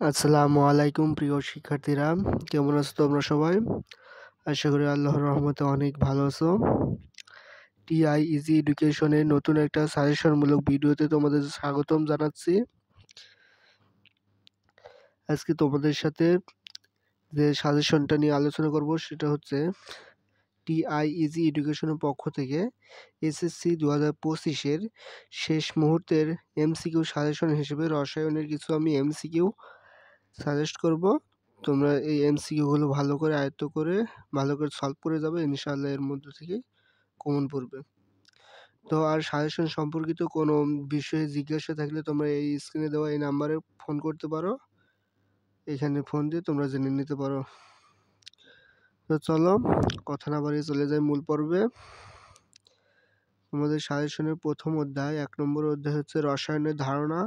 আসসালামু আলাইকুম প্রিয় শিক্ষার্থীরা, কেমন আছো তোমরা সবাই? আশা করি আল্লাহর রহমতে অনেক ভালো আছো। টিআই ইজি এডুকেশনের নতুন একটা সাজেশনমূলক ভিডিওতে তোমাদের স্বাগতম জানাচ্ছি। আজকে তোমাদের সাথে যে সাজেশনটা নিয়ে আলোচনা করব সেটা হচ্ছে টিআই ইজি এডুকেশনের পক্ষ থেকে এসএসসি 2025-এর শেষ মুহূর্তের এমসিকিউ সাজেশন হিসেবে রসায়নের কিছু আমি এমসিকিউ সাজেস্ট করব। তোমরা এই এমসিকিউগুলো ভালো করে আয়ত্ত করে ভালো করে সলভ করে যাবে, ইনশাআল্লাহ এর মধ্যে থেকে কমন পড়বে। তো আর সাজেশন সম্পর্কিত কোনো বিষয়ে জিজ্ঞাসা থাকলে তোমরা এই স্ক্রিনে দেওয়া এই নাম্বারে ফোন করতে পারো, এখানে ফোন দিয়ে তোমরা জেনে নিতে পারো। তো চলো কথা না বাড়িয়ে চলে যাই মূল পর্বে। আমাদের সাজেশনের প্রথম অধ্যায় 1 নম্বর অধ্যায় হচ্ছে রসায়নের ধারণা।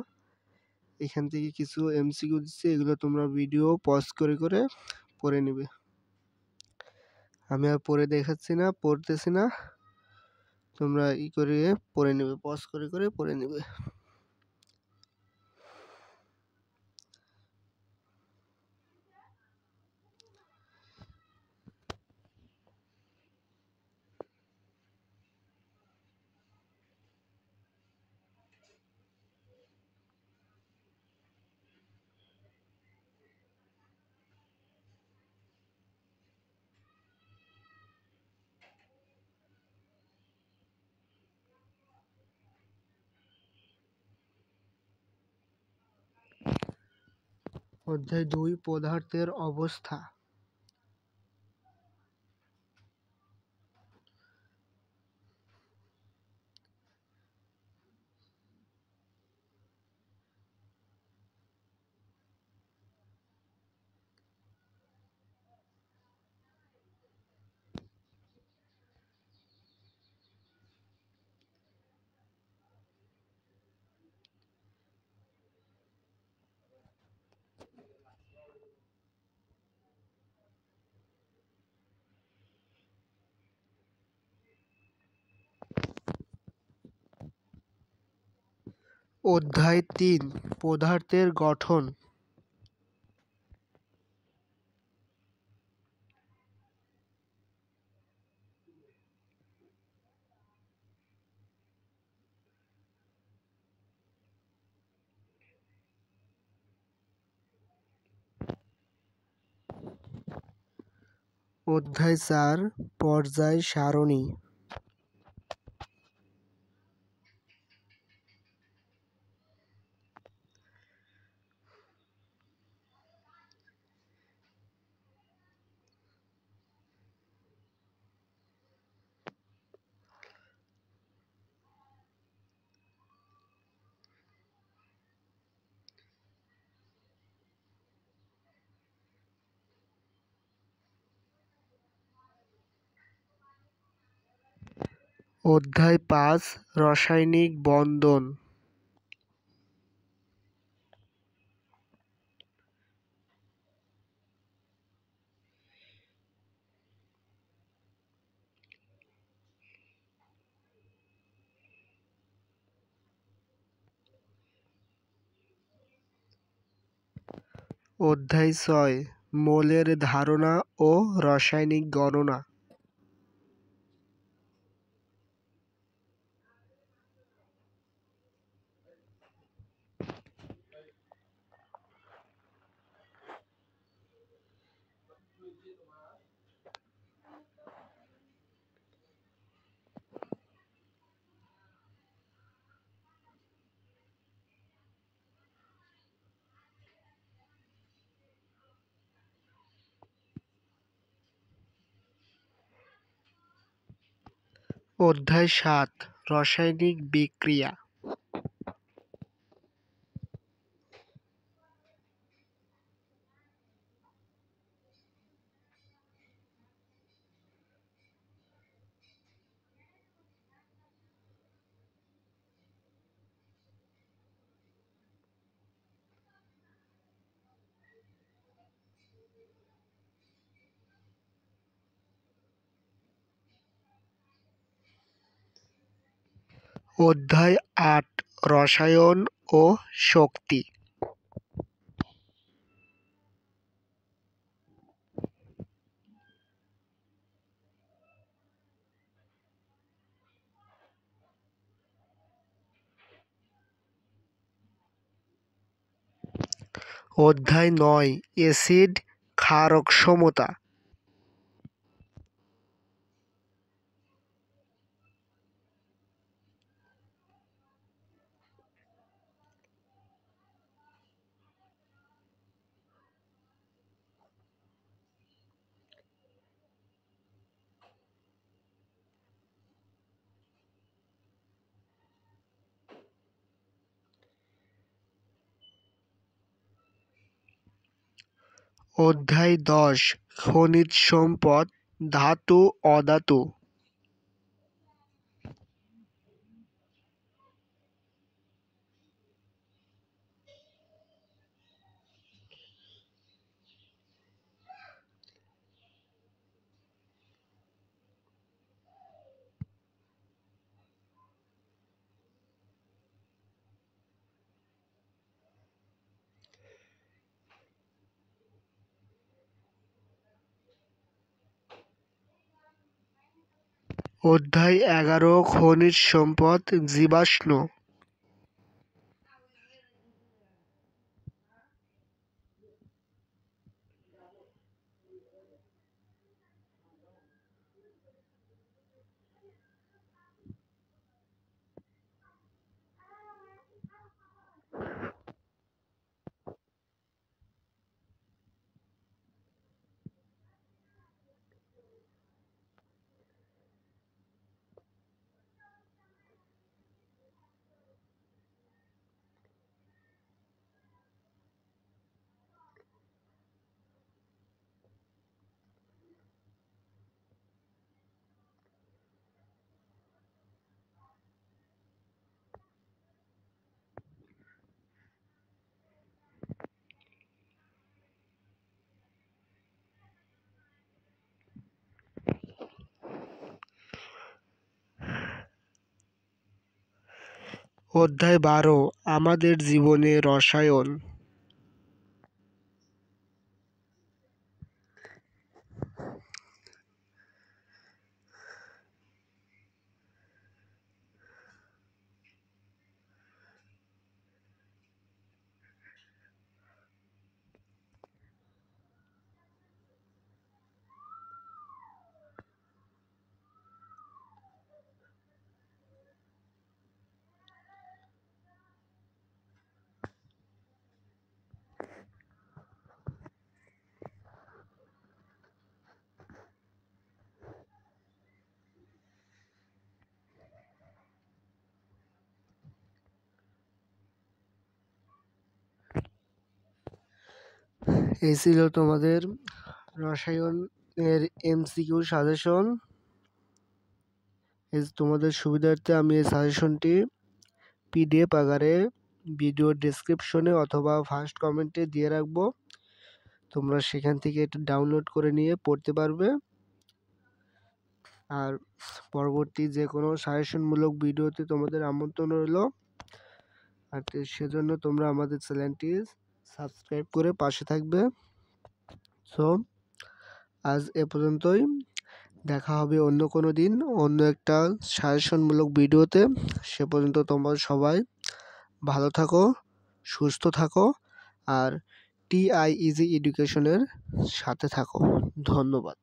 এখান থেকে কিছু এমসিকিউ দিচ্ছে, এগুলো তোমরা ভিডিও পজ করে করে পড়ে নিবে। আমি আর পড়ে দেখাচ্ছি না, পড়তেছি না, তোমরা করে পড়ে নেবে, পজ করে করে পড়ে নেবে। অধ্যায় 2 পদার্থের অবস্থা। অধ্যায় 3 পদার্থের গঠন। অধ্যায় 4 পর্যায় সারণী। অধ্যায় 5 রাসায়নিক বন্ধন। অধ্যায় 6 মোলের ধারণা ও রাসায়নিক গণনা। অধ্যায় 7 রাসায়নিক বিক্রিয়া। অধ্যায় 8 রসায়ন ও শক্তি। অধ্যায় ৯ অ্যাসিড ক্ষারকসমতা। অধ্যায় ১০ খনিজ সম্পদ, ধাতু, অধাতু। অধ্যায় ১১ খনিজ সম্পদ, জীবাশ্ম। অধ্যায় ১২ আমাদের জীবনে রসায়ন। এই ছিল তোমাদের রসায়নের এমসিকিউ সাজেশন। তোমাদের সুবিধার্থে আমি এই সাজেশনটি পিডিএফ আকারে ভিডিও ডেসক্রিপশনে অথবা ফার্স্ট কমেন্টে দিয়ে রাখবো। তোমরা সেখান থেকে এটা ডাউনলোড করে নিয়ে পড়তে পারবে। আর পরবর্তী যে কোনো সাজেশনমূলক ভিডিওতে তোমাদের আমন্ত্রণ রইল। আর সেজন্য তোমরা আমাদের চ্যানেলটি সাবস্ক্রাইব করে পাশে থাকবে। সো আজ এ পর্যন্তই, দেখা হবে অন্য কোনো দিন অন্য একটা সাজেশনমূলক ভিডিওতে। সে পর্যন্ত তোমরা সবাই ভালো থাকো, সুস্থ থাকো আর টিআইইজি এডুকেশনের সাথে থাকো। ধন্যবাদ।